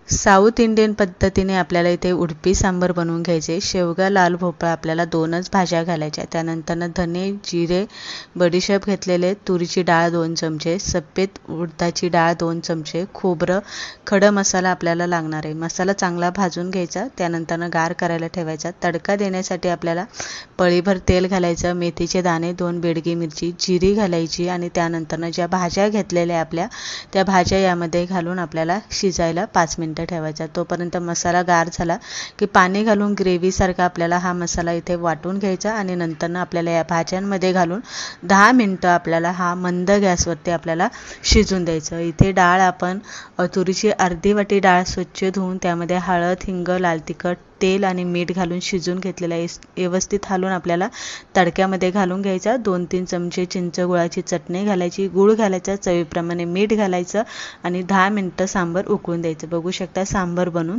South Indian पद्धतीने आपल्याला इथे उडपी सांबर बनवून घ्यायचे। शेवगा, लाल भोपळा आपल्याला 2च भाज्या घालायच्या। त्यानंतर धने, जिरे, बडीशेप घेतलेले, तुरीची डाळ 2 चमचे, सफेद उडदाची डाळ 2 चमचे, खोबरं, खडा मसाला आपल्याला लागणार आहे। मसाला चांगला भाजून घ्यायचा, त्यानंतर गार करायला ठेवायचा। तडका देण्यासाठी आपल्याला पळीभर तेल घालायचं, मेथीचे दाणे, 2 बेडगी मिरची, जिरी घालायची आणि त्यानंतर ज्या भाज्या घेतलेल्या आपल्या त्या भाज्या यामध्ये घालून आपल्याला शिजायला 5 मिनिटं ठेवायचा। तोपर्यंत मसाला गार झाला की पाणी घालून ग्रेव्ही सारखा आपल्याला हा मसाला इथे वाटून घ्यायचा आणि नंतर आपल्याला या भाज्यांमध्ये घालून 10 मिनिटं आपल्याला हा मंद गॅसवरती आपल्याला शिजून द्यायचं। इथे डाळ आपण तुरीची अर्धी वाटी डाळ स्वच्छ धुवून त्यामध्ये हळद, हिंग, लाल तिखट, तेल आणि मीठ घालून शिजून घेतलेला आहे। व्यवस्थित हालून आपल्याला तडक्यामध्ये घालून घ्यायचा। 2-3 चमचे चिंच गुळाची चटणी घालायची, गूळ घालायचा, चवीप्रमाणे मीठ घालायचं आणि 10 मिनिटं सांबर उकळून द्यायचं। बघू शकता सांबर बनून